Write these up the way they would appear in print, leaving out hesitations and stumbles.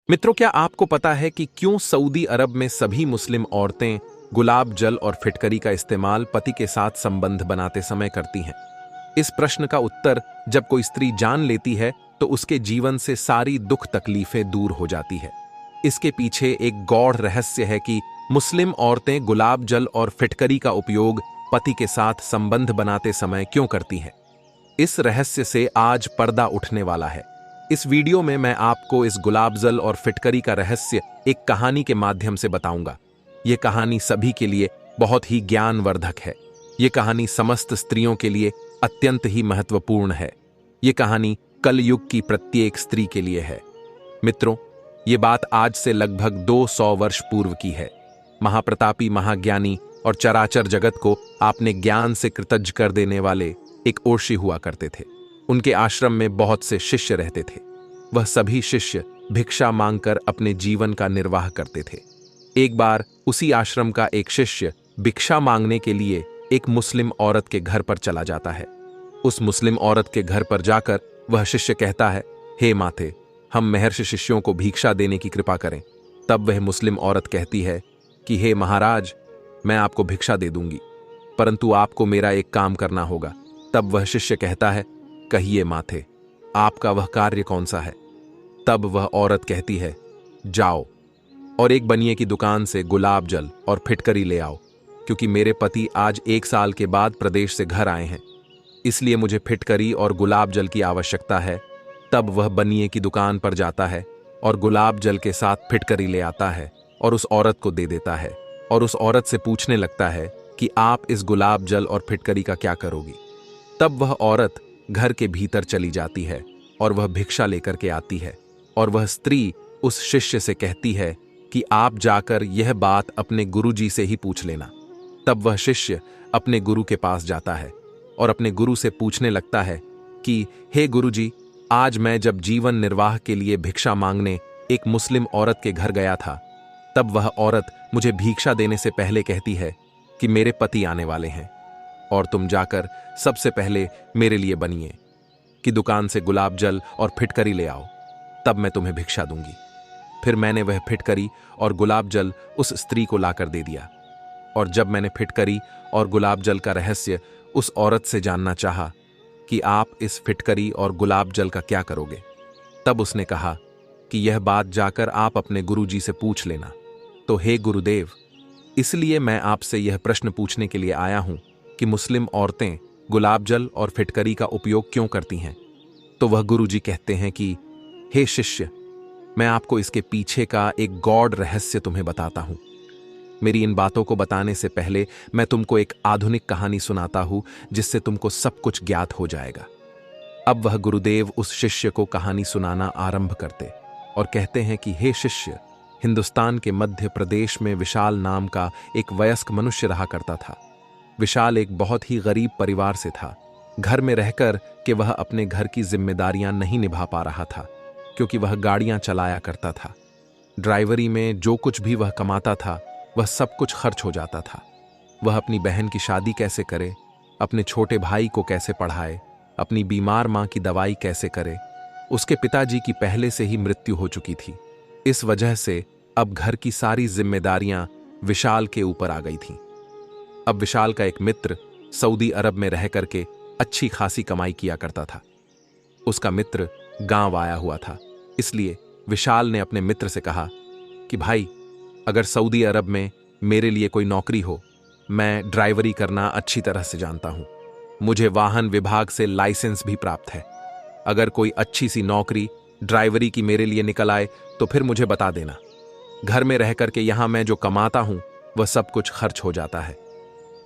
मित्रों, क्या आपको पता है कि क्यों सऊदी अरब में सभी मुस्लिम औरतें गुलाब जल और फिटकरी का इस्तेमाल पति के साथ संबंध बनाते समय करती हैं? इस प्रश्न का उत्तर जब कोई स्त्री जान लेती है तो उसके जीवन से सारी दुख तकलीफें दूर हो जाती है। इसके पीछे एक गौड़ रहस्य है कि मुस्लिम औरतें गुलाब जल और फिटकरी का उपयोग पति के साथ संबंध बनाते समय क्यों करती हैं। इस रहस्य से आज पर्दा उठने वाला है। इस वीडियो में मैं आपको इस गुलाब जल और फिटकरी का रहस्य एक कहानी के माध्यम से बताऊंगा। यह कहानी सभी के लिए बहुत ही ज्ञानवर्धक है। यह कहानी समस्त स्त्रियों के लिए अत्यंत ही महत्वपूर्ण है। यह कहानी कलयुग की प्रत्येक स्त्री के लिए है। मित्रों, ये बात आज से लगभग 200 वर्ष पूर्व की है। महाप्रतापी, महाज्ञानी और चराचर जगत को आपने ज्ञान से कृतज्ञ कर देने वाले एक ओर्षि हुआ करते थे। उनके आश्रम में बहुत से शिष्य रहते थे। वह सभी शिष्य भिक्षा मांगकर अपने जीवन का निर्वाह करते थे। एक बार उसी आश्रम का एक शिष्य भिक्षा मांगने के लिए एक मुस्लिम औरत के घर पर चला जाता है। उस मुस्लिम औरत के घर पर जाकर वह शिष्य कहता है, हे माते, हम महर्षि शिष्यों को भिक्षा देने की कृपा करें। तब वह मुस्लिम औरत कहती है कि हे महाराज, मैं आपको भिक्षा दे दूंगी, परंतु आपको मेरा एक काम करना होगा। तब वह शिष्य कहता है, कहिए माथे, आपका वह कार्य कौन सा है? तब वह औरत कहती है, जाओ और एक बनिए की दुकान से गुलाब जल और फिटकरी ले आओ, क्योंकि मेरे पति आज 1 साल के बाद प्रदेश से घर आए हैं, इसलिए मुझे फिटकरी और गुलाब जल की आवश्यकता है। तब वह बनिए की दुकान पर जाता है और गुलाब जल के साथ फिटकरी ले आता है और उस औरत को दे देता है और उस औरत से पूछने लगता है कि आप इस गुलाब जल और फिटकरी का क्या करोगी? तब वह औरत घर के भीतर चली जाती है और वह भिक्षा लेकर के आती है और वह स्त्री उस शिष्य से कहती है कि आप जाकर यह बात अपने गुरुजी से ही पूछ लेना। तब वह शिष्य अपने गुरु के पास जाता है और अपने गुरु से पूछने लगता है कि हे गुरुजी, आज मैं जब जीवन निर्वाह के लिए भिक्षा मांगने एक मुस्लिम औरत के घर गया था, तब वह औरत मुझे भिक्षा देने से पहले कहती है कि मेरे पति आने वाले हैं और तुम जाकर सबसे पहले मेरे लिए बनिए कि दुकान से गुलाब जल और फिटकरी ले आओ, तब मैं तुम्हें भिक्षा दूंगी। फिर मैंने वह फिटकरी और गुलाब जल उस स्त्री को लाकर दे दिया, और जब मैंने फिटकरी और गुलाब जल का रहस्य उस औरत से जानना चाहा कि आप इस फिटकरी और गुलाब जल का क्या करोगे, तब उसने कहा कि यह बात जाकर आप अपने गुरुजी से पूछ लेना। तो हे गुरुदेव, इसलिए मैं आपसे यह प्रश्न पूछने के लिए आया हूं कि मुस्लिम औरतें गुलाब जल और फिटकरी का उपयोग क्यों करती हैं? तो वह गुरुजी कहते हैं कि हे शिष्य, मैं आपको इसके पीछे का एक गौड़ रहस्य तुम्हें बताता हूं। मेरी इन बातों को बताने से पहले मैं तुमको एक आधुनिक कहानी सुनाता हूं, जिससे तुमको सब कुछ ज्ञात हो जाएगा। अब वह गुरुदेव उस शिष्य को कहानी सुनाना आरंभ करते और कहते हैं कि हे शिष्य, हिंदुस्तान के मध्य प्रदेश में विशाल नाम का एक वयस्क मनुष्य रहा करता था। विशाल एक बहुत ही गरीब परिवार से था। घर में रहकर कि वह अपने घर की जिम्मेदारियां नहीं निभा पा रहा था, क्योंकि वह गाड़ियां चलाया करता था। ड्राइवरी में जो कुछ भी वह कमाता था वह सब कुछ खर्च हो जाता था। वह अपनी बहन की शादी कैसे करे, अपने छोटे भाई को कैसे पढ़ाए, अपनी बीमार मां की दवाई कैसे करे। उसके पिताजी की पहले से ही मृत्यु हो चुकी थी। इस वजह से अब घर की सारी जिम्मेदारियां विशाल के ऊपर आ गई थीं। अब विशाल का एक मित्र सऊदी अरब में रह करके अच्छी खासी कमाई किया करता था। उसका मित्र गांव आया हुआ था, इसलिए विशाल ने अपने मित्र से कहा कि भाई, अगर सऊदी अरब में मेरे लिए कोई नौकरी हो, मैं ड्राइवरी करना अच्छी तरह से जानता हूं। मुझे वाहन विभाग से लाइसेंस भी प्राप्त है। अगर कोई अच्छी सी नौकरी ड्राइवरी की मेरे लिए निकल आए तो फिर मुझे बता देना। घर में रह करके यहां मैं जो कमाता हूं वह सब कुछ खर्च हो जाता है।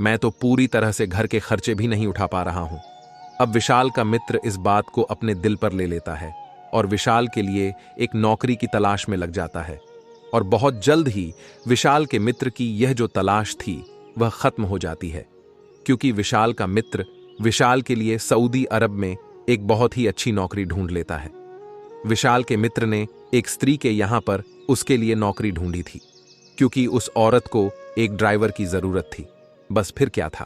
मैं तो पूरी तरह से घर के खर्चे भी नहीं उठा पा रहा हूं। अब विशाल का मित्र इस बात को अपने दिल पर ले लेता है और विशाल के लिए एक नौकरी की तलाश में लग जाता है। और बहुत जल्द ही विशाल के मित्र की यह जो तलाश थी वह खत्म हो जाती है, क्योंकि विशाल का मित्र विशाल के लिए सऊदी अरब में एक बहुत ही अच्छी नौकरी ढूंढ लेता है। विशाल के मित्र ने एक स्त्री के यहां पर उसके लिए नौकरी ढूंढी थी, क्योंकि उस औरत को एक ड्राइवर की जरूरत थी। बस फिर क्या था,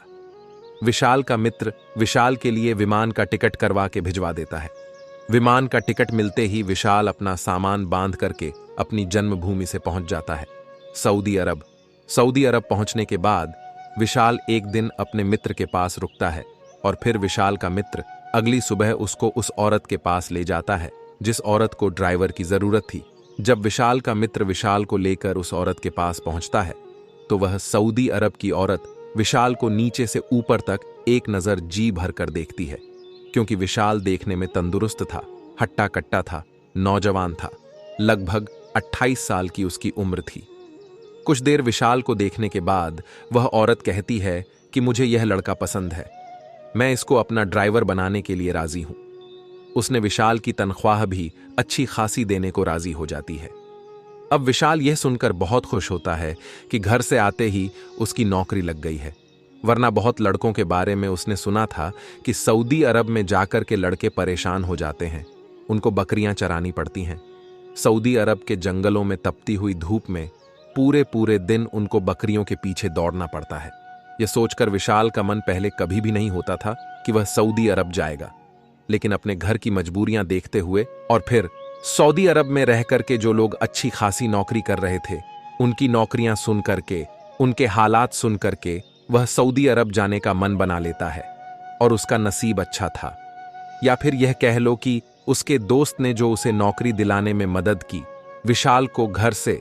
विशाल का मित्र विशाल के लिए विमान का टिकट करवा के भिजवा देता है। विमान का टिकट मिलते ही विशाल अपना सामान बांध करके अपनी जन्मभूमि से पहुंच जाता है, सऊदी अरब। सऊदी अरब पहुंचने के बाद विशाल एक दिन अपने मित्र के पास रुकता है और फिर विशाल का मित्र अगली सुबह उसको उस औरत के पास ले जाता है जिस औरत को ड्राइवर की जरूरत थी। जब विशाल का मित्र विशाल को लेकर उस औरत के पास पहुंचता है तो वह सऊदी अरब की औरत विशाल को नीचे से ऊपर तक एक नजर जी भर कर देखती है, क्योंकि विशाल देखने में तंदुरुस्त था, हट्टा कट्टा था, नौजवान था। लगभग 28 साल की उसकी उम्र थी। कुछ देर विशाल को देखने के बाद वह औरत कहती है कि मुझे यह लड़का पसंद है, मैं इसको अपना ड्राइवर बनाने के लिए राजी हूं। उसने विशाल की तनख्वाह भी अच्छी खासी देने को राजी हो जाती है। अब विशाल यह सुनकर बहुत खुश होता है कि घर से आते ही उसकी नौकरी लग गई है, वरना बहुत लड़कों के बारे में उसने सुना था कि सऊदी अरब में जाकर के लड़के परेशान हो जाते हैं, उनको बकरियां चरानी पड़ती हैं। सऊदी अरब के जंगलों में तपती हुई धूप में पूरे पूरे दिन उनको बकरियों के पीछे दौड़ना पड़ता है। यह सोचकर विशाल का मन पहले कभी भी नहीं होता था कि वह सऊदी अरब जाएगा, लेकिन अपने घर की मजबूरियां देखते हुए और फिर सऊदी अरब में रह करके जो लोग अच्छी खासी नौकरी कर रहे थे उनकी नौकरियां सुन करके, उनके हालात सुन करके वह सऊदी अरब जाने का मन बना लेता है। और उसका नसीब अच्छा था, या फिर यह कह लो कि उसके दोस्त ने जो उसे नौकरी दिलाने में मदद की। विशाल को घर से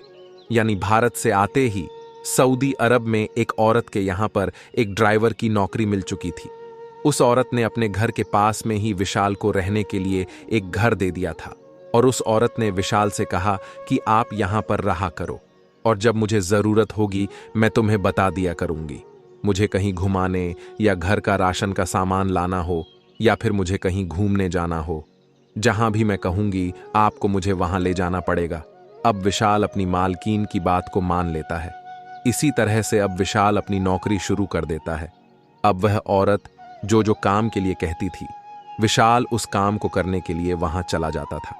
यानी भारत से आते ही सऊदी अरब में एक औरत के यहां पर एक ड्राइवर की नौकरी मिल चुकी थी। उस औरत ने अपने घर के पास में ही विशाल को रहने के लिए एक घर दे दिया था और उस औरत ने विशाल से कहा कि आप यहां पर रहा करो और जब मुझे जरूरत होगी मैं तुम्हें बता दिया करूंगी। मुझे कहीं घुमाने या घर का राशन का सामान लाना हो या फिर मुझे कहीं घूमने जाना हो, जहां भी मैं कहूंगी आपको मुझे वहां ले जाना पड़ेगा। अब विशाल अपनी मालकीन की बात को मान लेता है। इसी तरह से अब विशाल अपनी नौकरी शुरू कर देता है। अब वह औरत जो जो काम के लिए कहती थी, विशाल उस काम को करने के लिए वहां चला जाता था।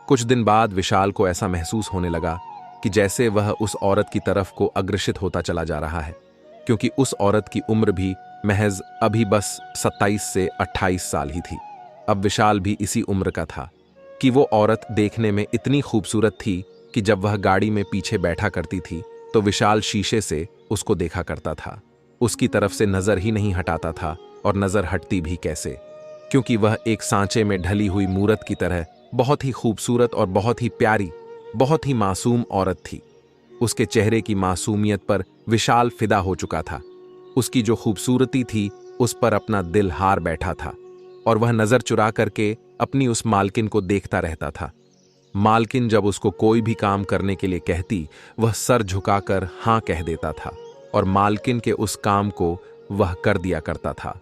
कुछ दिन बाद विशाल को ऐसा महसूस होने लगा कि जैसे वह उस औरत की तरफ को अग्रसित होता चला जा रहा है, क्योंकि उस औरत की उम्र भी महज अभी बस 27 से 28 साल ही थी। अब विशाल भी इसी उम्र का था कि वो औरत देखने में इतनी खूबसूरत थी कि जब वह गाड़ी में पीछे बैठा करती थी तो विशाल शीशे से उसको देखा करता था। उसकी तरफ से नजर ही नहीं हटाता था और नजर हटती भी कैसे, क्योंकि वह एक सांचे में ढली हुई मूरत की तरह बहुत ही खूबसूरत और बहुत ही प्यारी, बहुत ही मासूम औरत थी। उसके चेहरे की मासूमियत पर विशाल फिदा हो चुका था। उसकी जो खूबसूरती थी उस पर अपना दिल हार बैठा था और वह नजर चुरा करके अपनी उस मालकिन को देखता रहता था। मालकिन जब उसको कोई भी काम करने के लिए कहती वह सर झुकाकर हां कह देता था और मालकिन के उस काम को वह कर दिया करता था।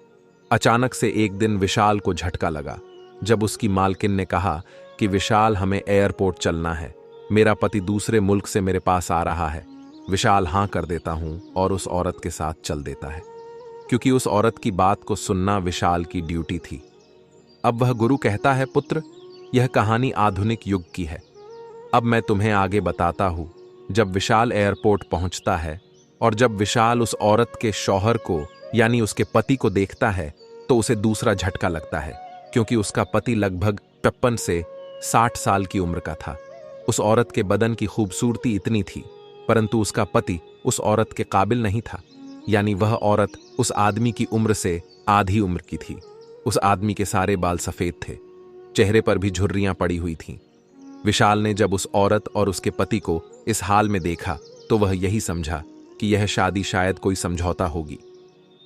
अचानक से एक दिन विशाल को झटका लगा जब उसकी मालकिन ने कहा कि विशाल हमें एयरपोर्ट चलना है, मेरा पति दूसरे मुल्क से मेरे पास आ रहा है। विशाल हां कर देता हूं और उस औरत के साथ चल देता है, क्योंकि उस औरत की बात को सुनना विशाल की ड्यूटी थी। अब वह गुरु कहता है, पुत्र, यह कहानी आधुनिक युग की है। अब मैं तुम्हें आगे बताता हूं। जब विशाल एयरपोर्ट पहुंचता है और जब विशाल उस औरत के शौहर को यानी उसके पति को देखता है तो उसे दूसरा झटका लगता है, क्योंकि उसका पति लगभग 55 से 60 साल की उम्र का था। उस औरत के बदन की खूबसूरती इतनी थी, परंतु उसका पति उस औरत के काबिल नहीं था, यानी वह औरत उस आदमी की उम्र से आधी उम्र की थी। उस आदमी के सारे बाल सफेद थे, चेहरे पर भी झुर्रियां पड़ी हुई थीं। विशाल ने जब उस औरत और उसके पति को इस हाल में देखा तो वह यही समझा कि यह शादी शायद कोई समझौता होगी,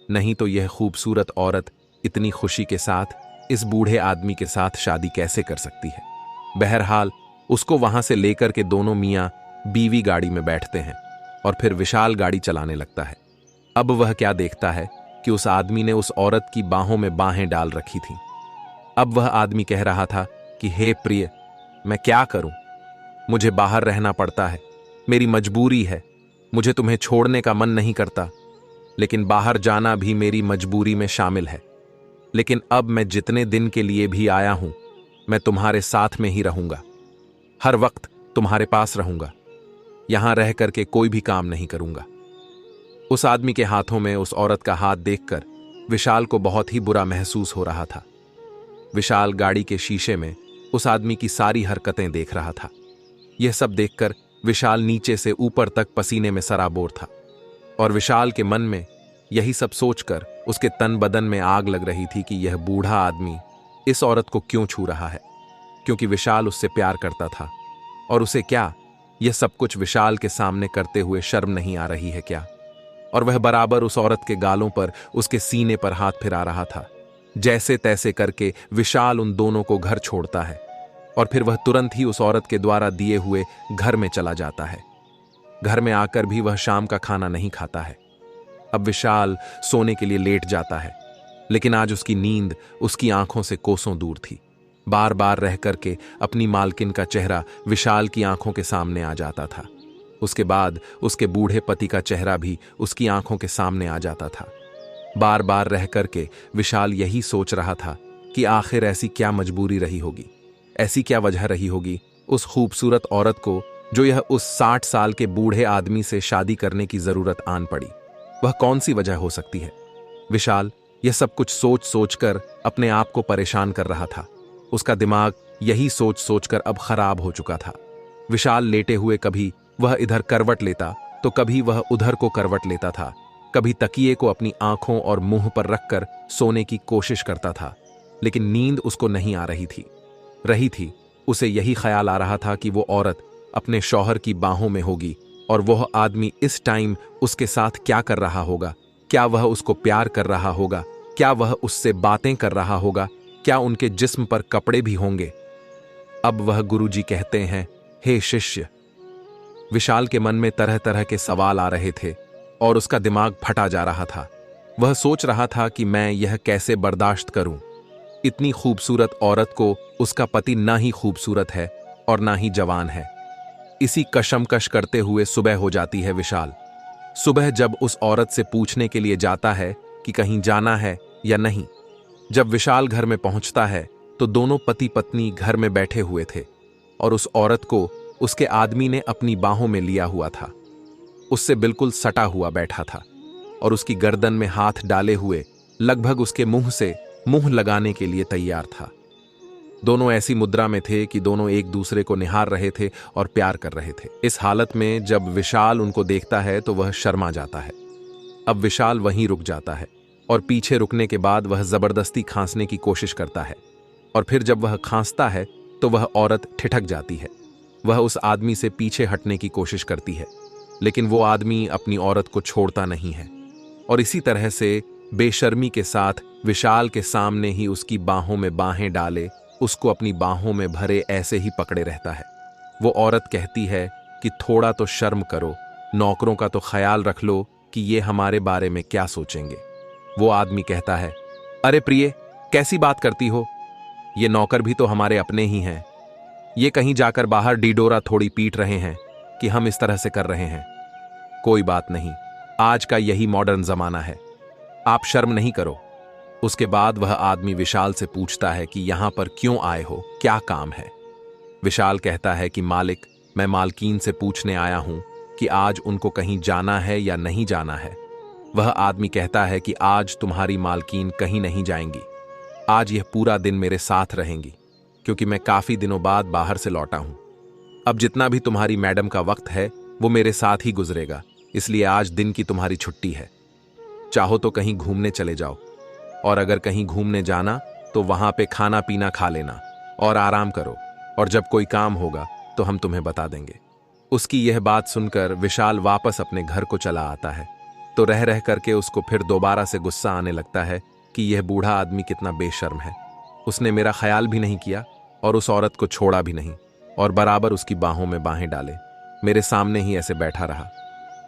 नहीं तो यह खूबसूरत औरत इतनी खुशी के साथ इस बूढ़े आदमी के साथ शादी कैसे कर सकती है। बहरहाल उसको वहां से लेकर के दोनों मियां बीवी गाड़ी में बैठते हैं और फिर विशाल गाड़ी चलाने लगता है। अब वह क्या देखता है कि उस आदमी ने उस औरत की बाहों में बाहें डाल रखी थीं। अब वह आदमी कह रहा था कि हे प्रिय, मैं क्या करूं, मुझे बाहर रहना पड़ता है, मेरी मजबूरी है, मुझे तुम्हें छोड़ने का मन नहीं करता, लेकिन बाहर जाना भी मेरी मजबूरी में शामिल है। लेकिन अब मैं जितने दिन के लिए भी आया हूं, मैं तुम्हारे साथ में ही रहूंगा, हर वक्त तुम्हारे पास रहूंगा, यहां रह करके कोई भी काम नहीं करूंगा। उस आदमी के हाथों में उस औरत का हाथ देखकर विशाल को बहुत ही बुरा महसूस हो रहा था। विशाल गाड़ी के शीशे में उस आदमी की सारी हरकतें देख रहा था। यह सब देखकर विशाल नीचे से ऊपर तक पसीने में सराबोर था और विशाल के मन में यही सब सोचकर उसके तन बदन में आग लग रही थी कि यह बूढ़ा आदमी इस औरत को क्यों छू रहा है, क्योंकि विशाल उससे प्यार करता था। और उसे क्या यह सब कुछ विशाल के सामने करते हुए शर्म नहीं आ रही है क्या? और वह बराबर उस औरत के गालों पर, उसके सीने पर हाथ फिरा रहा था। जैसे तैसे करके विशाल उन दोनों को घर छोड़ता है और फिर वह तुरंत ही उस औरत के द्वारा दिए हुए घर में चला जाता है। घर में आकर भी वह शाम का खाना नहीं खाता है। अब विशाल सोने के लिए लेट जाता है, लेकिन आज उसकी नींद उसकी आंखों से कोसों दूर थी। बार बार रह करके अपनी मालकिन का चेहरा विशाल की आंखों के सामने आ जाता था। उसके बाद उसके बूढ़े पति का चेहरा भी उसकी आंखों के सामने आ जाता था। बार बार रह करके विशाल यही सोच रहा था कि आखिर ऐसी क्या मजबूरी रही होगी, ऐसी क्या वजह रही होगी उस खूबसूरत औरत को जो यह उस 60 साल के बूढ़े आदमी से शादी करने की जरूरत आन पड़ी। वह कौन सी वजह हो सकती है? विशाल यह सब कुछ सोच सोचकर अपने आप को परेशान कर रहा था। उसका दिमाग यही सोच सोचकर अब खराब हो चुका था। विशाल लेटे हुए कभी वह इधर करवट लेता तो कभी वह उधर को करवट लेता था। कभी तकिए को अपनी आंखों और मुंह पर रखकर सोने की कोशिश करता था, लेकिन नींद उसको नहीं आ रही थी। उसे यही ख्याल आ रहा था कि वो औरत अपने शौहर की बाहों में होगी और वह आदमी इस टाइम उसके साथ क्या कर रहा होगा। क्या वह उसको प्यार कर रहा होगा? क्या वह उससे बातें कर रहा होगा? क्या उनके जिस्म पर कपड़े भी होंगे? अब वह गुरुजी कहते हैं, हे शिष्य। विशाल के मन में तरह तरह के सवाल आ रहे थे और उसका दिमाग फटा जा रहा था। वह सोच रहा था कि मैं यह कैसे बर्दाश्त करूं। इतनी खूबसूरत औरत को उसका पति ना ही खूबसूरत है और ना ही जवान है। इसी कशमकश करते हुए सुबह हो जाती है विशाल। सुबह जब उस औरत से पूछने के लिए जाता है कि कहीं जाना है या नहीं। जब विशाल घर में पहुंचता है तो दोनों पति पत्नी घर में बैठे हुए थे और उस औरत को उसके आदमी ने अपनी बाहों में लिया हुआ था। उससे बिल्कुल सटा हुआ बैठा था और उसकी गर्दन में हाथ डाले हुए लगभग उसके मुंह से मुंह लगाने के लिए तैयार था। दोनों ऐसी मुद्रा में थे कि दोनों एक दूसरे को निहार रहे थे और प्यार कर रहे थे। इस हालत में जब विशाल उनको देखता है तो वह शर्मा जाता है। अब विशाल वहीं रुक जाता है और पीछे रुकने के बाद वह जबरदस्ती खांसने की कोशिश करता है और फिर जब वह खांसता है तो वह औरत ठिठक जाती है। वह उस आदमी से पीछे हटने की कोशिश करती है, लेकिन वो आदमी अपनी औरत को छोड़ता नहीं है और इसी तरह से बेशर्मी के साथ विशाल के सामने ही उसकी बाहों में बाहें डाले उसको अपनी बाहों में भरे ऐसे ही पकड़े रहता है। वो औरत कहती है कि थोड़ा तो शर्म करो, नौकरों का तो ख्याल रख लो कि ये हमारे बारे में क्या सोचेंगे। वो आदमी कहता है, अरे प्रिय, कैसी बात करती हो? ये नौकर भी तो हमारे अपने ही हैं। ये कहीं जाकर बाहर डीडोरा थोड़ी पीट रहे हैं कि हम इस तरह से कर रहे हैं। कोई बात नहीं, आज का यही मॉडर्न जमाना है, आप शर्म नहीं करो। उसके बाद वह आदमी विशाल से पूछता है कि यहां पर क्यों आए हो, क्या काम है? विशाल कहता है कि मालिक, मैं मालकीन से पूछने आया हूं कि आज उनको कहीं जाना है या नहीं जाना है। वह आदमी कहता है कि आज तुम्हारी मालकीन कहीं नहीं जाएंगी, आज यह पूरा दिन मेरे साथ रहेंगी, क्योंकि मैं काफी दिनों बाद बाहर से लौटा हूं। अब जितना भी तुम्हारी मैडम का वक्त है वो मेरे साथ ही गुजरेगा, इसलिए आज दिन की तुम्हारी छुट्टी है। चाहो तो कहीं घूमने चले जाओ, और अगर कहीं घूमने जाना तो वहां पे खाना पीना खा लेना और आराम करो, और जब कोई काम होगा तो हम तुम्हें बता देंगे। उसकी यह बात सुनकर विशाल वापस अपने घर को चला आता है तो रह रह करके उसको फिर दोबारा से गुस्सा आने लगता है कि यह बूढ़ा आदमी कितना बेशर्म है। उसने मेरा ख्याल भी नहीं किया और उस औरत को छोड़ा भी नहीं और बराबर उसकी बाहों में बाहें डाले मेरे सामने ही ऐसे बैठा रहा।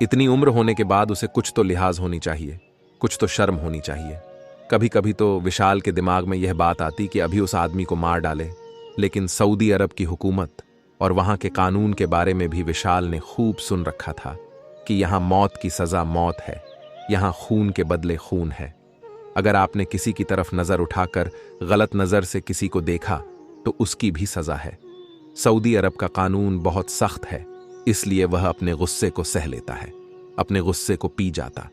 इतनी उम्र होने के बाद उसे कुछ तो लिहाज होनी चाहिए, कुछ तो शर्म होनी चाहिए। कभी कभी तो विशाल के दिमाग में यह बात आती कि अभी उस आदमी को मार डाले, लेकिन सऊदी अरब की हुकूमत और वहां के कानून के बारे में भी विशाल ने खूब सुन रखा था कि यहां मौत की सजा मौत है, यहां खून के बदले खून है। अगर आपने किसी की तरफ नजर उठाकर गलत नजर से किसी को देखा तो उसकी भी सजा है। सऊदी अरब का कानून बहुत सख्त है, इसलिए वह अपने गुस्से को सह लेता है, अपने गुस्से को पी जाता।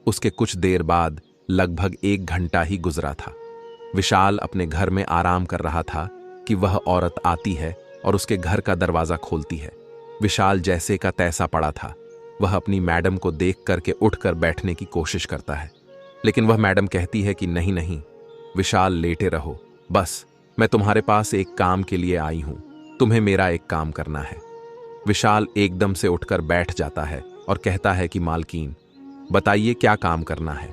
उसके कुछ देर बाद लगभग 1 घंटा ही गुजरा था। विशाल अपने घर में आराम कर रहा था कि वह औरत आती है और उसके घर का दरवाजा खोलती है। विशाल जैसे का तैसा पड़ा था। वह अपनी मैडम को देख करके उठकर बैठने की कोशिश करता है, लेकिन वह मैडम कहती है कि नहीं नहीं विशाल, लेटे रहो, बस मैं तुम्हारे पास एक काम के लिए आई हूं, तुम्हें मेरा एक काम करना है। विशाल एकदम से उठकर बैठ जाता है और कहता है कि मालकिन बताइए क्या काम करना है।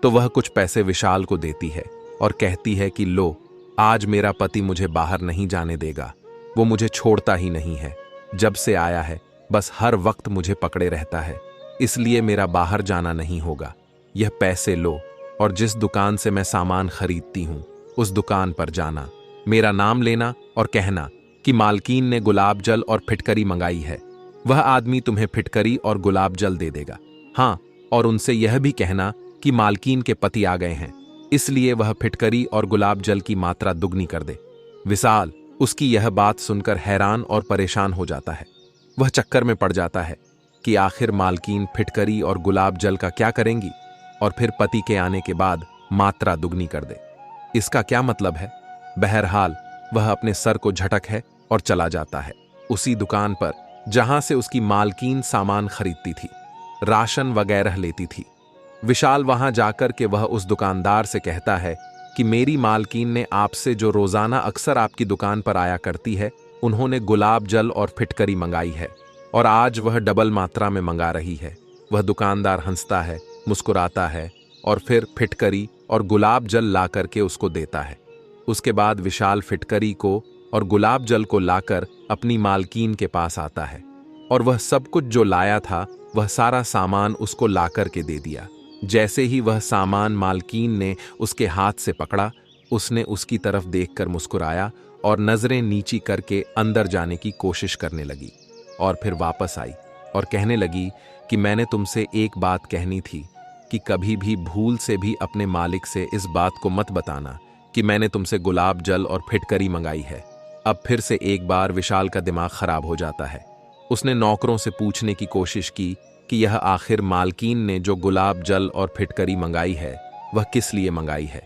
तो वह कुछ पैसे विशाल को देती है और कहती है कि लो, आज मेरा पति मुझे बाहर नहीं जाने देगा, वो मुझे छोड़ता ही नहीं है, जब से आया है बस हर वक्त मुझे पकड़े रहता है, इसलिए मेरा बाहर जाना नहीं होगा। यह पैसे लो और जिस दुकान से मैं सामान खरीदती हूं उस दुकान पर जाना, मेरा नाम लेना और कहना कि मालकीन ने गुलाब जल और फिटकरी मंगाई है। वह आदमी तुम्हें फिटकरी और गुलाब जल दे देगा। हाँ, और उनसे यह भी कहना कि मालकीन के पति आ गए हैं, इसलिए वह फिटकरी और गुलाब जल की मात्रा दुगनी कर दे। विशाल उसकी यह बात सुनकर हैरान और परेशान हो जाता है। वह चक्कर में पड़ जाता है कि आखिर मालकीन फिटकरी और गुलाब जल का क्या करेंगी और फिर पति के आने के बाद मात्रा दुगनी कर दे, इसका क्या मतलब है। बहरहाल वह अपने सर को झटक है और चला जाता है उसी दुकान पर जहां से उसकी मालकीन सामान खरीदती थी, राशन वगैरह लेती थी। विशाल वहां जाकर के वह उस दुकानदार से कहता है कि मेरी मालकीन ने आपसे जो रोजाना अक्सर आपकी दुकान पर आया करती है, उन्होंने गुलाब जल और फिटकरी मंगाई है और आज वह डबल मात्रा में मंगा रही है। वह दुकानदार हंसता है, मुस्कुराता है और फिर फिटकरी और गुलाब जल ला करके उसको देता है। उसके बाद विशाल फिटकरी को और गुलाब जल को लाकर अपनी मालकीन के पास आता है और वह सब कुछ जो लाया था वह सारा सामान उसको ला करके दे दिया। जैसे ही वह सामान मालकीन ने उसके हाथ से पकड़ा, उसने उसकी तरफ देखकर मुस्कुराया और नजरें नीची करके अंदर जाने की कोशिश करने लगी और फिर वापस आई और कहने लगी कि मैंने तुमसे एक बात कहनी थी कि कभी भी भूल से भी अपने मालिक से इस बात को मत बताना कि मैंने तुमसे गुलाब जल और फिटकरी मंगाई है। अब फिर से एक बार विशाल का दिमाग खराब हो जाता है। उसने नौकरों से पूछने की कोशिश की कि यह आखिर मालकीन ने जो गुलाब जल और फिटकरी मंगाई है वह किस लिए मंगाई है।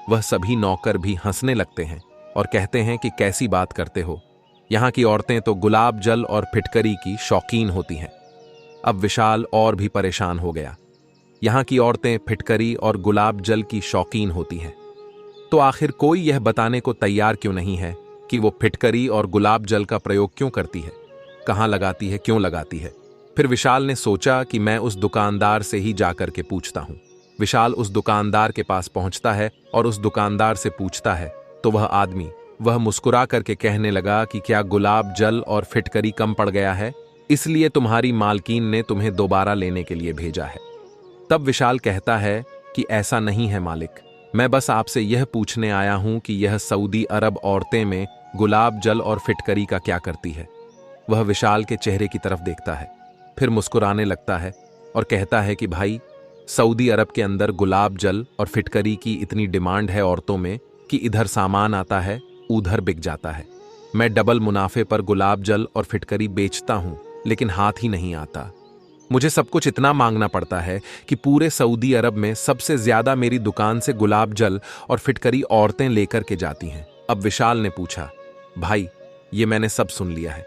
वह सभी नौकर भी हंसने लगते हैं और कहते हैं कि कैसी बात करते हो, यहाँ की औरतें तो गुलाब जल और फिटकरी की शौकीन होती हैं। अब विशाल और भी परेशान हो गया। यहाँ की औरतें फिटकरी और गुलाब जल की शौकीन होती हैं, तो आखिर कोई यह बताने को तैयार क्यों नहीं है कि वो फिटकरी और गुलाब जल का प्रयोग क्यों करती है, कहाँ लगाती है, क्यों लगाती है। फिर विशाल ने सोचा कि मैं उस दुकानदार से ही जाकर के पूछता हूं। विशाल उस दुकानदार के पास पहुंचता है और उस दुकानदार से पूछता है तो वह मुस्कुरा करके कहने लगा कि क्या गुलाब जल और फिटकरी कम पड़ गया है, इसलिए तुम्हारी मालकीन ने तुम्हें दोबारा लेने के लिए भेजा है। तब विशाल कहता है कि ऐसा नहीं है मालिक, मैं बस आपसे यह पूछने आया हूं कि यह सऊदी अरब औरतें में गुलाब जल और फिटकरी का क्या करती है। वह विशाल के चेहरे की तरफ देखता है, फिर मुस्कुराने लगता है और कहता है कि भाई, सऊदी अरब के अंदर गुलाब जल और फिटकरी की इतनी डिमांड है औरतों में कि इधर सामान आता है उधर बिक जाता है। मैं डबल मुनाफे पर गुलाब जल और फिटकरी बेचता हूं, लेकिन हाथ ही नहीं आता। मुझे सब कुछ इतना मांगना पड़ता है कि पूरे सऊदी अरब में सबसे ज्यादा मेरी दुकान से गुलाब जल और फिटकरी औरतें लेकर के जाती हैं। अब विशाल ने पूछा, भाई ये मैंने सब सुन लिया है,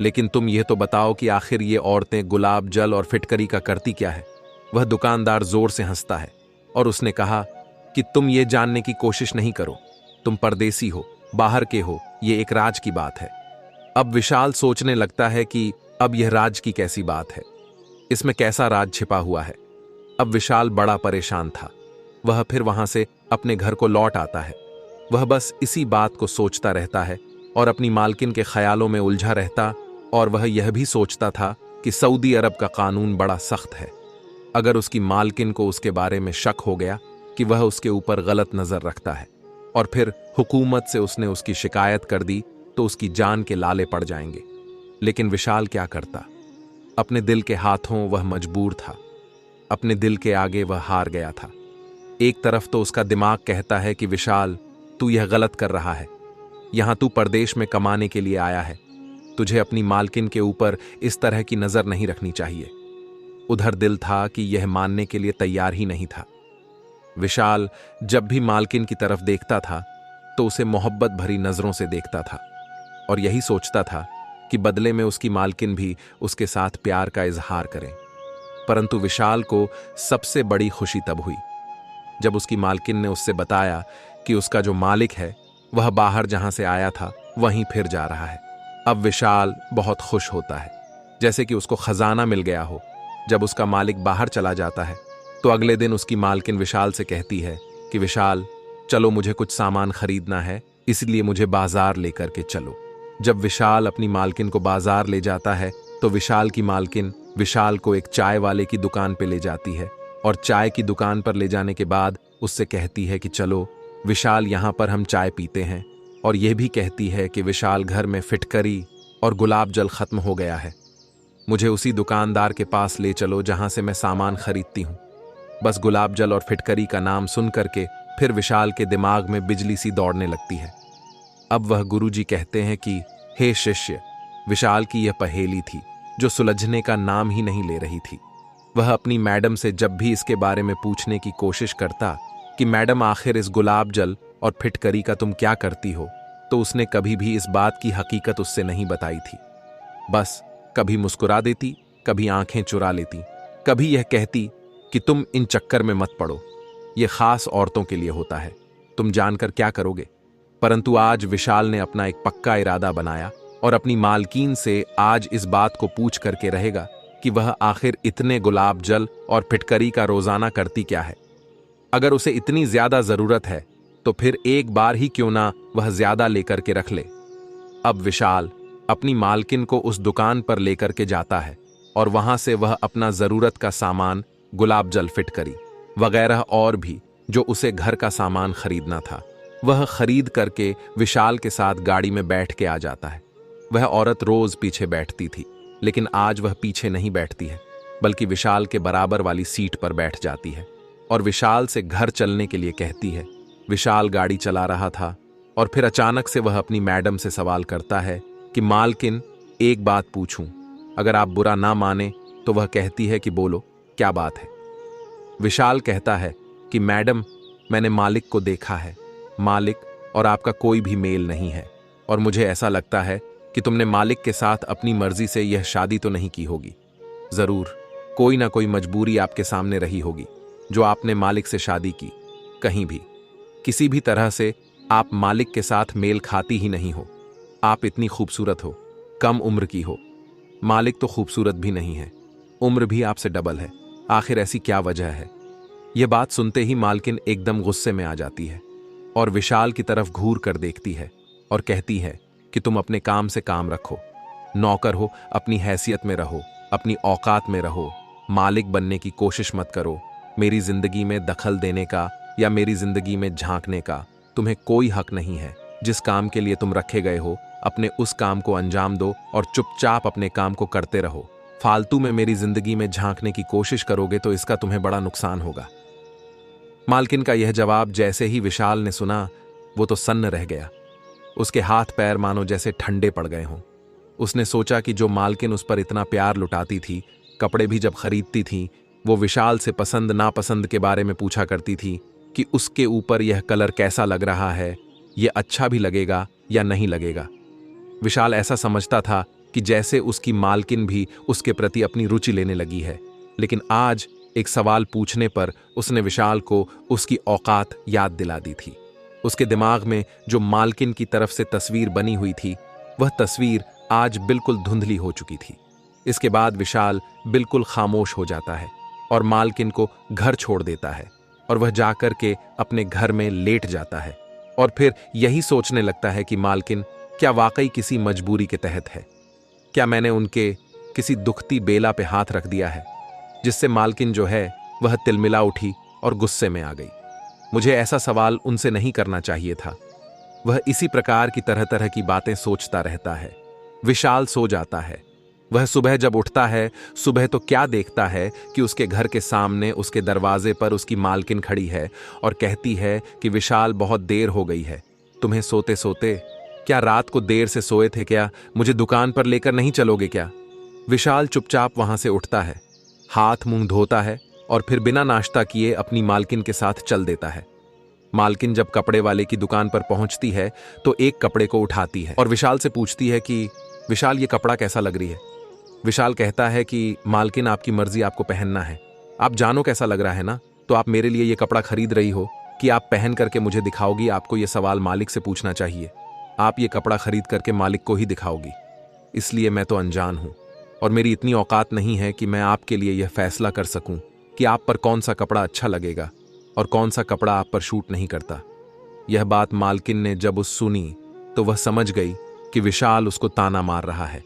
लेकिन तुम ये तो बताओ कि आखिर ये औरतें गुलाब जल और फिटकरी का करती क्या है। वह दुकानदार जोर से हंसता है और उसने कहा कि तुम ये जानने की कोशिश नहीं करो, तुम परदेसी हो, बाहर के हो, ये एक राज की बात है। अब विशाल सोचने लगता है कि अब यह राज की कैसी बात है, इसमें कैसा राज छिपा हुआ है। अब विशाल बड़ा परेशान था। वह फिर वहां से अपने घर को लौट आता है। वह बस इसी बात को सोचता रहता है और अपनी मालकिन के ख्यालों में उलझा रहता, और वह यह भी सोचता था कि सऊदी अरब का कानून बड़ा सख्त है। अगर उसकी मालकिन को उसके बारे में शक हो गया कि वह उसके ऊपर गलत नजर रखता है और फिर हुकूमत से उसने उसकी शिकायत कर दी तो उसकी जान के लाले पड़ जाएंगे। लेकिन विशाल क्या करता, अपने दिल के हाथों वह मजबूर था, अपने दिल के आगे वह हार गया था। एक तरफ तो उसका दिमाग कहता है कि विशाल, तू यह गलत कर रहा है, यहां तू परदेश में कमाने के लिए आया है, तुझे अपनी मालकिन के ऊपर इस तरह की नजर नहीं रखनी चाहिए। उधर दिल था कि यह मानने के लिए तैयार ही नहीं था। विशाल जब भी मालकिन की तरफ देखता था तो उसे मोहब्बत भरी नजरों से देखता था और यही सोचता था कि बदले में उसकी मालकिन भी उसके साथ प्यार का इजहार करे। परंतु विशाल को सबसे बड़ी खुशी तब हुई जब उसकी मालकिन ने उससे बताया कि उसका जो मालिक है वह बाहर जहां से आया था वहीं फिर जा रहा है। अब विशाल बहुत खुश होता है, जैसे कि उसको खजाना मिल गया हो। जब उसका मालिक बाहर चला जाता है तो अगले दिन उसकी मालकिन विशाल से कहती है कि विशाल, चलो मुझे कुछ सामान खरीदना है, इसलिए मुझे बाजार लेकर के चलो। जब विशाल अपनी मालकिन को बाजार ले जाता है तो विशाल की मालकिन विशाल को एक चाय वाले की दुकान पे ले जाती है और चाय की दुकान पर ले जाने के बाद उससे कहती है कि चलो विशाल, यहाँ पर हम चाय पीते हैं। और यह भी कहती है कि विशाल, घर में फिटकरी और गुलाब जल खत्म हो गया है, मुझे उसी दुकानदार के पास ले चलो जहां से मैं सामान खरीदती हूं। बस गुलाब जल और फिटकरी का नाम सुन करके फिर विशाल के दिमाग में बिजली सी दौड़ने लगती है। अब वह गुरुजी कहते हैं कि हे शिष्य, विशाल की यह पहेली थी जो सुलझने का नाम ही नहीं ले रही थी। वह अपनी मैडम से जब भी इसके बारे में पूछने की कोशिश करता कि मैडम आखिर इस गुलाब जल और फिटकरी का तुम क्या करती हो, तो उसने कभी भी इस बात की हकीकत उससे नहीं बताई थी। बस कभी मुस्कुरा देती, कभी आंखें चुरा लेती, कभी यह कहती कि तुम इन चक्कर में मत पड़ो, यह खास औरतों के लिए होता है, तुम जानकर क्या करोगे। परंतु आज विशाल ने अपना एक पक्का इरादा बनाया और अपनी मालकीन से आज इस बात को पूछ करके रहेगा कि वह आखिर इतने गुलाब जल और फिटकरी का रोजाना करती क्या है। अगर उसे इतनी ज्यादा जरूरत है तो फिर एक बार ही क्यों ना वह ज्यादा लेकर के रख ले। अब विशाल अपनी मालकिन को उस दुकान पर लेकर के जाता है और वहां से वह अपना जरूरत का सामान, गुलाब जल, फिटकरी वगैरह और भी जो उसे घर का सामान खरीदना था वह खरीद करके विशाल के साथ गाड़ी में बैठ के आ जाता है। वह औरत रोज पीछे बैठती थी, लेकिन आज वह पीछे नहीं बैठती है बल्कि विशाल के बराबर वाली सीट पर बैठ जाती है और विशाल से घर चलने के लिए कहती है। विशाल गाड़ी चला रहा था और फिर अचानक से वह अपनी मैडम से सवाल करता है कि मालकिन, एक बात पूछूं, अगर आप बुरा ना माने तो वह कहती है कि बोलो, क्या बात है। विशाल कहता है कि मैडम, मैंने मालिक को देखा है, मालिक और आपका कोई भी मेल नहीं है और मुझे ऐसा लगता है कि तुमने मालिक के साथ अपनी मर्जी से यह शादी तो नहीं की होगी। जरूर कोई ना कोई मजबूरी आपके सामने रही होगी जो आपने मालिक से शादी की। कहीं भी किसी भी तरह से आप मालिक के साथ मेल खाती ही नहीं हो। आप इतनी खूबसूरत हो, कम उम्र की हो, मालिक तो खूबसूरत भी नहीं है, उम्र भी आपसे डबल है, आखिर ऐसी क्या वजह है। यह बात सुनते ही मालकिन एकदम गुस्से में आ जाती है और विशाल की तरफ घूर कर देखती है और कहती है कि तुम अपने काम से काम रखो, नौकर हो, अपनी हैसियत में रहो, अपनी औकात में रहो, मालिक बनने की कोशिश मत करो। मेरी जिंदगी में दखल देने का या मेरी जिंदगी में झांकने का तुम्हें कोई हक नहीं है। जिस काम के लिए तुम रखे गए हो अपने उस काम को अंजाम दो और चुपचाप अपने काम को करते रहो। फालतू में मेरी जिंदगी में झांकने की कोशिश करोगे तो इसका तुम्हें बड़ा नुकसान होगा। मालकिन का यह जवाब जैसे ही विशाल ने सुना वो तो सन्न रह गया। उसके हाथ पैर मानो जैसे ठंडे पड़ गए हों। उसने सोचा कि जो मालकिन उस पर इतना प्यार लुटाती थी, कपड़े भी जब खरीदती थी, वो विशाल से पसंद नापसंद के बारे में पूछा करती थी कि उसके ऊपर यह कलर कैसा लग रहा है, यह अच्छा भी लगेगा या नहीं लगेगा। विशाल ऐसा समझता था कि जैसे उसकी मालकिन भी उसके प्रति अपनी रुचि लेने लगी है। लेकिन आज एक सवाल पूछने पर उसने विशाल को उसकी औकात याद दिला दी थी। उसके दिमाग में जो मालकिन की तरफ से तस्वीर बनी हुई थी वह तस्वीर आज बिल्कुल धुंधली हो चुकी थी। इसके बाद विशाल बिल्कुल खामोश हो जाता है और मालकिन को घर छोड़ देता है और वह जाकर के अपने घर में लेट जाता है और फिर यही सोचने लगता है कि मालकिन क्या वाकई किसी मजबूरी के तहत है, क्या मैंने उनके किसी दुखती बेला पे हाथ रख दिया है जिससे मालकिन जो है वह तिलमिला उठी और गुस्से में आ गई। मुझे ऐसा सवाल उनसे नहीं करना चाहिए था। वह इसी प्रकार की तरह तरह की बातें सोचता रहता है। विशाल सो जाता है। वह सुबह जब उठता है, सुबह तो क्या देखता है कि उसके घर के सामने उसके दरवाजे पर उसकी मालकिन खड़ी है और कहती है कि विशाल, बहुत देर हो गई है, तुम्हें सोते सोते, क्या रात को देर से सोए थे क्या, मुझे दुकान पर लेकर नहीं चलोगे क्या। विशाल चुपचाप वहां से उठता है, हाथ मुंह धोता है और फिर बिना नाश्ता किए अपनी मालकिन के साथ चल देता है। मालकिन जब कपड़े वाले की दुकान पर पहुंचती है तो एक कपड़े को उठाती है और विशाल से पूछती है कि विशाल, ये कपड़ा कैसा लग रही है। विशाल कहता है कि मालकिन, आपकी मर्जी, आपको पहनना है। आप जानो कैसा लग रहा है ना, तो आप मेरे लिए ये कपड़ा खरीद रही हो कि आप पहन करके मुझे दिखाओगी। आपको ये सवाल मालिक से पूछना चाहिए। आप ये कपड़ा खरीद करके मालिक को ही दिखाओगी। इसलिए मैं तो अनजान हूं और मेरी इतनी औकात नहीं है कि मैं आपके लिए यह फैसला कर सकूं कि आप पर कौन सा कपड़ा अच्छा लगेगा और कौन सा कपड़ा आप पर शूट नहीं करता। यह बात मालकिन ने जब उस सुनी तो वह समझ गई कि विशाल उसको ताना मार रहा है।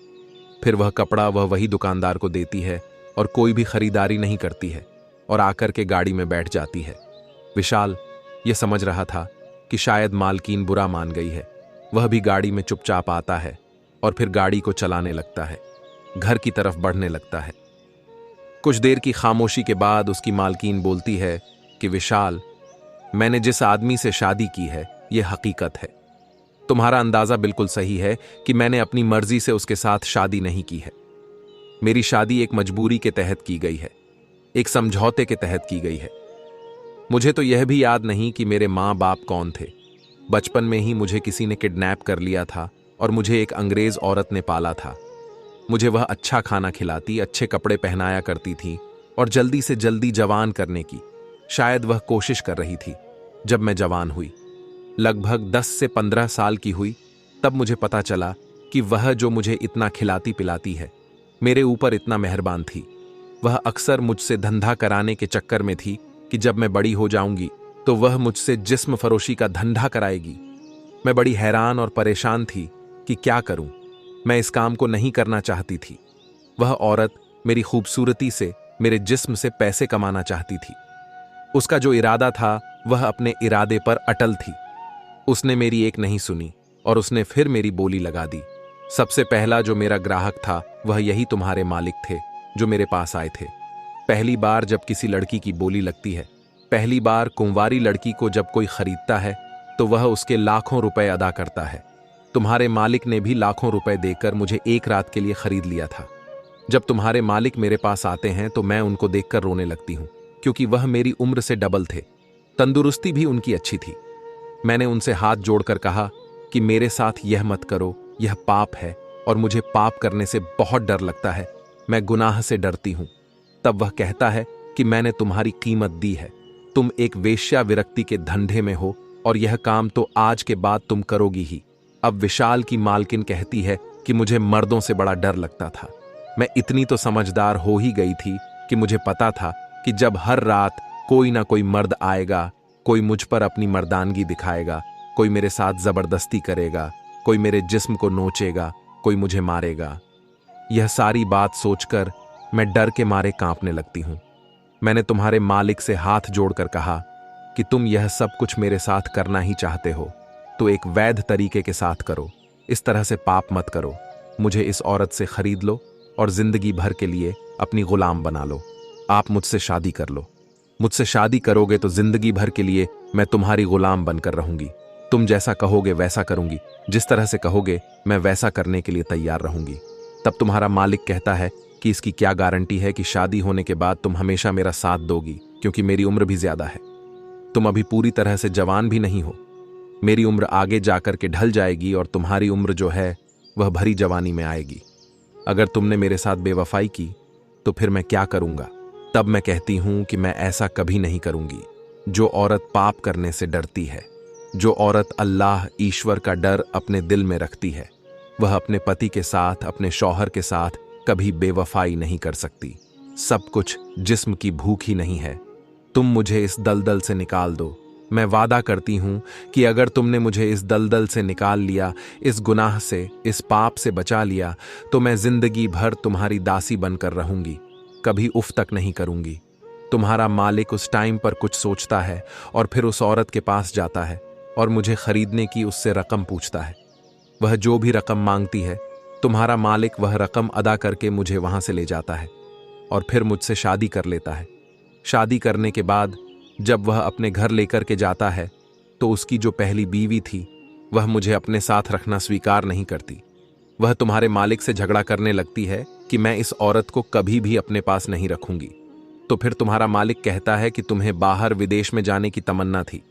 फिर वह कपड़ा वह वही दुकानदार को देती है और कोई भी खरीदारी नहीं करती है और आकर के गाड़ी में बैठ जाती है। विशाल यह समझ रहा था कि शायद मालकिन बुरा मान गई है। वह भी गाड़ी में चुपचाप आता है और फिर गाड़ी को चलाने लगता है, घर की तरफ बढ़ने लगता है। कुछ देर की खामोशी के बाद उसकी मालकिन बोलती है कि विशाल, मैंने जिस आदमी से शादी की है यह हकीकत है। तुम्हारा अंदाजा बिल्कुल सही है कि मैंने अपनी मर्जी से उसके साथ शादी नहीं की है। मेरी शादी एक मजबूरी के तहत की गई है, एक समझौते के तहत की गई है। मुझे तो यह भी याद नहीं कि मेरे माँ बाप कौन थे। बचपन में ही मुझे किसी ने किडनैप कर लिया था और मुझे एक अंग्रेज औरत ने पाला था। मुझे वह अच्छा खाना खिलाती, अच्छे कपड़े पहनाया करती थी और जल्दी से जल्दी जवान करने की शायद वह कोशिश कर रही थी। जब मैं जवान हुई, लगभग 10 से 15 साल की हुई, तब मुझे पता चला कि वह जो मुझे इतना खिलाती पिलाती है, मेरे ऊपर इतना मेहरबान थी। वह अक्सर मुझसे धंधा कराने के चक्कर में थी कि जब मैं बड़ी हो जाऊंगी तो वह मुझसे जिस्म फरोशी का धंधा कराएगी। मैं बड़ी हैरान और परेशान थी कि क्या करूं। मैं इस काम को नहीं करना चाहती थी। वह औरत मेरी खूबसूरती से, मेरे जिस्म से पैसे कमाना चाहती थी। उसका जो इरादा था वह अपने इरादे पर अटल थी। उसने मेरी एक नहीं सुनी और उसने फिर मेरी बोली लगा दी। सबसे पहला जो मेरा ग्राहक था वह यही तुम्हारे मालिक थे जो मेरे पास आए थे। पहली बार जब किसी लड़की की बोली लगती है, पहली बार कुंवारी लड़की को जब कोई खरीदता है तो वह उसके लाखों रुपए अदा करता है। तुम्हारे मालिक ने भी लाखों रुपए देकर मुझे एक रात के लिए खरीद लिया था। जब तुम्हारे मालिक मेरे पास आते हैं तो मैं उनको देखकर रोने लगती हूँ, क्योंकि वह मेरी उम्र से डबल थे। तंदुरुस्ती भी उनकी अच्छी थी। मैंने उनसे हाथ जोड़कर कहा कि मेरे साथ यह मत करो, यह पाप है और मुझे पाप करने से बहुत डर लगता है। मैं गुनाह से डरती हूं। तब वह कहता है कि मैंने तुम्हारी कीमत दी है। तुम एक वेश्या विरक्ति के धंधे में हो और यह काम तो आज के बाद तुम करोगी ही। अब विशाल की मालकिन कहती है कि मुझे मर्दों से बड़ा डर लगता था। मैं इतनी तो समझदार हो ही गई थी कि मुझे पता था कि जब हर रात कोई ना कोई मर्द आएगा, कोई मुझ पर अपनी मर्दानगी दिखाएगा, कोई मेरे साथ जबरदस्ती करेगा, कोई मेरे जिस्म को नोचेगा, कोई मुझे मारेगा। यह सारी बात सोचकर मैं डर के मारे कांपने लगती हूं। मैंने तुम्हारे मालिक से हाथ जोड़कर कहा कि तुम यह सब कुछ मेरे साथ करना ही चाहते हो तो एक वैध तरीके के साथ करो। इस तरह से पाप मत करो। मुझे इस औरत से खरीद लो और जिंदगी भर के लिए अपनी गुलाम बना लो। आप मुझसे शादी कर लो। मुझसे शादी करोगे तो जिंदगी भर के लिए मैं तुम्हारी गुलाम बनकर रहूंगी। तुम जैसा कहोगे वैसा करूंगी, जिस तरह से कहोगे मैं वैसा करने के लिए तैयार रहूंगी। तब तुम्हारा मालिक कहता है कि इसकी क्या गारंटी है कि शादी होने के बाद तुम हमेशा मेरा साथ दोगी, क्योंकि मेरी उम्र भी ज्यादा है। तुम अभी पूरी तरह से जवान भी नहीं हो। मेरी उम्र आगे जाकर के ढल जाएगी और तुम्हारी उम्र जो है वह भरी जवानी में आएगी। अगर तुमने मेरे साथ बेवफाई की तो फिर मैं क्या करूंगा? तब मैं कहती हूं कि मैं ऐसा कभी नहीं करूंगी। जो औरत पाप करने से डरती है, जो औरत अल्लाह ईश्वर का डर अपने दिल में रखती है, वह अपने पति के साथ, अपने शौहर के साथ कभी बेवफाई नहीं कर सकती। सब कुछ जिस्म की भूख ही नहीं है। तुम मुझे इस दलदल से निकाल दो। मैं वादा करती हूं कि अगर तुमने मुझे इस दलदल से निकाल लिया, इस गुनाह से, इस पाप से बचा लिया, तो मैं जिंदगी भर तुम्हारी दासी बनकर रहूंगी, कभी उफ तक नहीं करूंगी। तुम्हारा मालिक उस टाइम पर कुछ सोचता है और फिर उस औरत के पास जाता है और मुझे खरीदने की उससे रकम पूछता है। वह जो भी रकम मांगती है, तुम्हारा मालिक वह रकम अदा करके मुझे वहां से ले जाता है और फिर मुझसे शादी कर लेता है। शादी करने के बाद जब वह अपने घर लेकर के जाता है तो उसकी जो पहली बीवी थी वह मुझे अपने साथ रखना स्वीकार नहीं करती। वह तुम्हारे मालिक से झगड़ा करने लगती है कि मैं इस औरत को कभी भी अपने पास नहीं रखूंगी। तो फिर तुम्हारा मालिक कहता है कि तुम्हें बाहर विदेश में जाने की तमन्ना थी।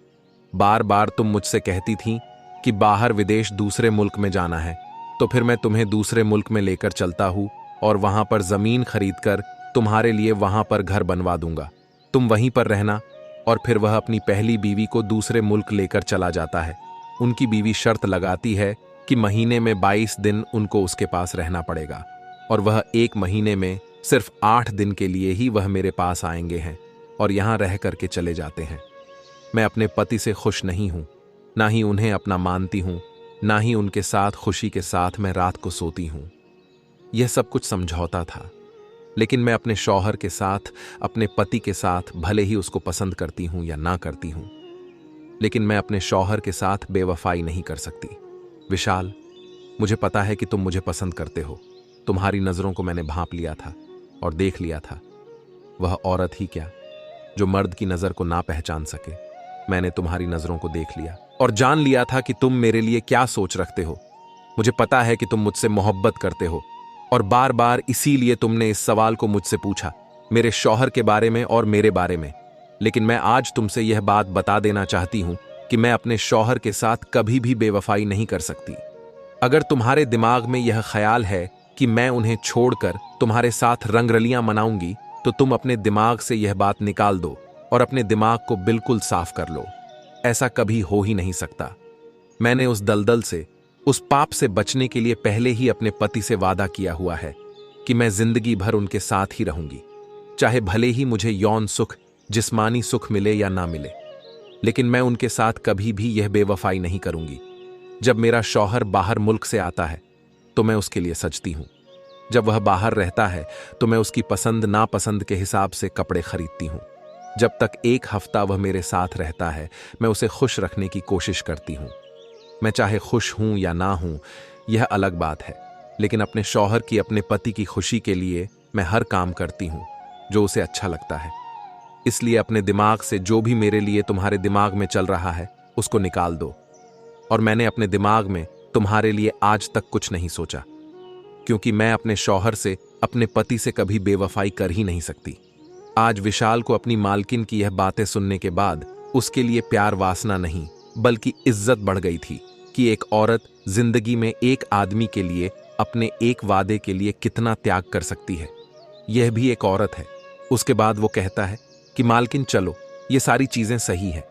बार बार तुम मुझसे कहती थी कि बाहर विदेश दूसरे मुल्क में जाना है, तो फिर मैं तुम्हें दूसरे मुल्क में लेकर चलता हूँ और वहां पर जमीन खरीदकर तुम्हारे लिए वहां पर घर बनवा दूंगा। तुम वहीं पर रहना। और फिर वह अपनी पहली बीवी को दूसरे मुल्क लेकर चला जाता है। उनकी बीवी शर्त लगाती है कि महीने में 22 दिन उनको उसके पास रहना पड़ेगा, और वह एक महीने में सिर्फ 8 दिन के लिए ही वह मेरे पास आएंगे हैं और यहां रह करके चले जाते हैं। मैं अपने पति से खुश नहीं हूं, ना ही उन्हें अपना मानती हूं, ना ही उनके साथ खुशी के साथ मैं रात को सोती हूं। यह सब कुछ समझौता था, लेकिन मैं अपने शौहर के साथ, अपने पति के साथ, भले ही उसको पसंद करती हूं या ना करती हूं, लेकिन मैं अपने शौहर के साथ बेवफाई नहीं कर सकती। विशाल, मुझे पता है कि तुम मुझे पसंद करते हो। तुम्हारी नजरों को मैंने भांप लिया था और देख लिया था। वह औरत ही क्या, जो मर्द की नजर को ना पहचान सके, मैंने तुम्हारी नजरों को देख लिया और जान लिया था कि तुम मेरे लिए क्या सोच रखते हो। मुझे पता है कि तुम मुझसे मोहब्बत करते हो, और बार बार इसीलिए तुमने इस सवाल को मुझसे पूछा, मेरे शौहर के बारे में और मेरे बारे में। लेकिन मैं आज तुमसे यह बात बता देना चाहती हूं कि मैं अपने शौहर के साथ कभी भी बेवफाई नहीं कर सकती। अगर तुम्हारे दिमाग में यह ख्याल है कि मैं उन्हें छोड़कर तुम्हारे साथ रंगरलियां मनाऊंगी, तो तुम अपने दिमाग से यह बात निकाल दो और अपने दिमाग को बिल्कुल साफ कर लो। ऐसा कभी हो ही नहीं सकता। मैंने उस दलदल से, उस पाप से बचने के लिए पहले ही अपने पति से वादा किया हुआ है कि मैं जिंदगी भर उनके साथ ही रहूंगी, चाहे भले ही मुझे यौन सुख, जिस्मानी सुख मिले या ना मिले। लेकिन मैं उनके साथ कभी भी यह बेवफाई नहीं करूंगी। जब मेरा शौहर बाहर मुल्क से आता है तो मैं उसके लिए सजती हूं। जब वह बाहर रहता है तो मैं उसकी पसंद नापसंद के हिसाब से कपड़े खरीदती हूं। जब तक एक हफ्ता वह मेरे साथ रहता है, मैं उसे खुश रखने की कोशिश करती हूं। मैं चाहे खुश हूं या ना हूं, यह अलग बात है, लेकिन अपने शौहर की, अपने पति की खुशी के लिए मैं हर काम करती हूं जो उसे अच्छा लगता है। इसलिए अपने दिमाग से जो भी मेरे लिए तुम्हारे दिमाग में चल रहा है उसको निकाल दो। और मैंने अपने दिमाग में तुम्हारे लिए आज तक कुछ नहीं सोचा, क्योंकि मैं अपने शौहर से, अपने पति से कभी बेवफाई कर ही नहीं सकती। आज विशाल को अपनी मालकिन की यह बातें सुनने के बाद उसके लिए प्यार वासना नहीं बल्कि इज्जत बढ़ गई थी कि एक औरत जिंदगी में एक आदमी के लिए, अपने एक वादे के लिए कितना त्याग कर सकती है। यह भी एक औरत है। उसके बाद वो कहता है कि मालकिन चलो, ये सारी चीजें सही है,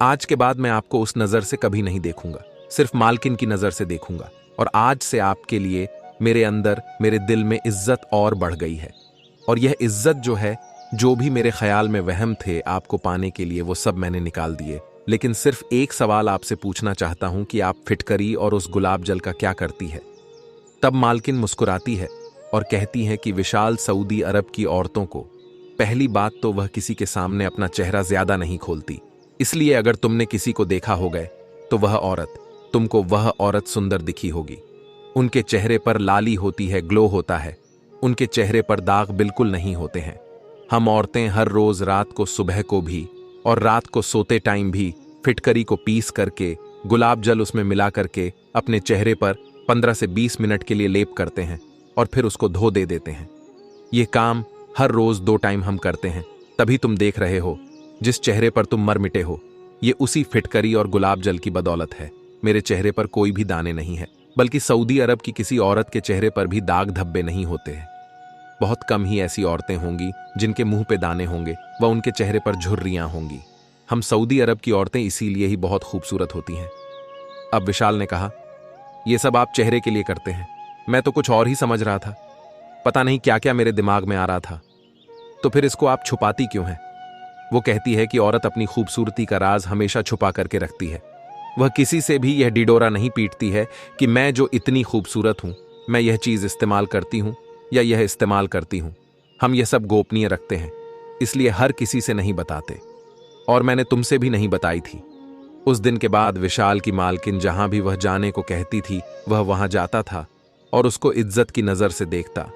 आज के बाद मैं आपको उस नजर से कभी नहीं देखूंगा, सिर्फ मालकिन की नजर से देखूंगा, और आज से आपके लिए मेरे अंदर, मेरे दिल में इज्जत और बढ़ गई है। और यह इज्जत जो है, जो भी मेरे ख्याल में वहम थे आपको पाने के लिए, वो सब मैंने निकाल दिए। लेकिन सिर्फ एक सवाल आपसे पूछना चाहता हूं कि आप फिटकरी और उस गुलाब जल का क्या करती है। तब मालकिन मुस्कुराती है और कहती है कि विशाल, सऊदी अरब की औरतों को, पहली बात तो वह किसी के सामने अपना चेहरा ज्यादा नहीं खोलती, इसलिए अगर तुमने किसी को देखा हो गए तो वह औरत, तुमको वह औरत सुंदर दिखी होगी। उनके चेहरे पर लाली होती है, ग्लो होता है, उनके चेहरे पर दाग बिल्कुल नहीं होते हैं। हम औरतें हर रोज रात को, सुबह को भी और रात को सोते टाइम भी फिटकरी को पीस करके, गुलाब जल उसमें मिला करके अपने चेहरे पर 15 से 20 मिनट के लिए लेप करते हैं और फिर उसको धो दे देते हैं। ये काम हर रोज 2 टाइम हम करते हैं। तभी तुम देख रहे हो जिस चेहरे पर तुम मर मिटे हो, ये उसी फिटकरी और गुलाब जल की बदौलत है। मेरे चेहरे पर कोई भी दाने नहीं है, बल्कि सऊदी अरब की किसी औरत के चेहरे पर भी दाग धब्बे नहीं होते हैं। बहुत कम ही ऐसी औरतें होंगी जिनके मुंह पे दाने होंगे व उनके चेहरे पर झुर्रियां होंगी। हम सऊदी अरब की औरतें इसीलिए ही बहुत खूबसूरत होती हैं। अब विशाल ने कहा, यह सब आप चेहरे के लिए करते हैं, मैं तो कुछ और ही समझ रहा था, पता नहीं क्या क्या मेरे दिमाग में आ रहा था। तो फिर इसको आप छुपाती क्यों हैं? वो कहती है कि औरत अपनी खूबसूरती का राज हमेशा छुपा करके रखती है। वह किसी से भी यह डिडोरा नहीं पीटती है कि मैं जो इतनी खूबसूरत हूं, मैं यह चीज इस्तेमाल करती हूं या यह इस्तेमाल करती हूं। हम यह सब गोपनीय रखते हैं, इसलिए हर किसी से नहीं बताते, और मैंने तुमसे भी नहीं बताई थी। उस दिन के बाद विशाल की मालकिन जहां भी वह जाने को कहती थी, वह वहां जाता था और उसको इज्जत की नजर से देखता।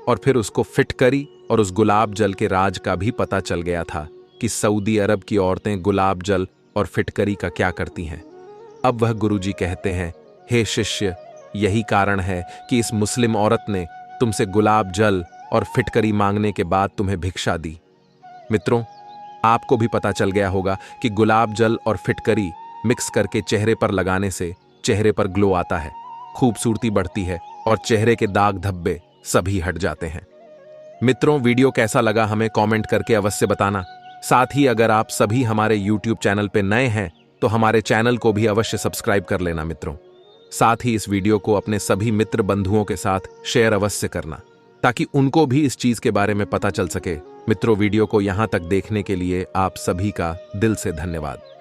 और फिर उसको फिटकरी और उस गुलाब जल के राज का भी पता चल गया था कि सऊदी अरब की औरतें गुलाब जल और फिटकरी का क्या करती हैं। अब वह गुरुजी कहते हैं, हे शिष्य, यही कारण है कि इस मुस्लिम औरत ने तुमसे गुलाब जल और फिटकरी मांगने के बाद तुम्हें भिक्षा दी। मित्रों, आपको भी पता चल गया होगा कि गुलाब जल और फिटकरी मिक्स करके चेहरे पर लगाने से चेहरे पर ग्लो आता है, खूबसूरती बढ़ती है और चेहरे के दाग धब्बे सभी हट जाते हैं। मित्रों, वीडियो कैसा लगा हमें कमेंट करके अवश्य बताना। साथ ही अगर आप सभी हमारे YouTube चैनल पे नए हैं तो हमारे चैनल को भी अवश्य सब्सक्राइब कर लेना मित्रों। साथ ही इस वीडियो को अपने सभी मित्र बंधुओं के साथ शेयर अवश्य करना ताकि उनको भी इस चीज के बारे में पता चल सके। मित्रों, वीडियो को यहां तक देखने के लिए आप सभी का दिल से धन्यवाद।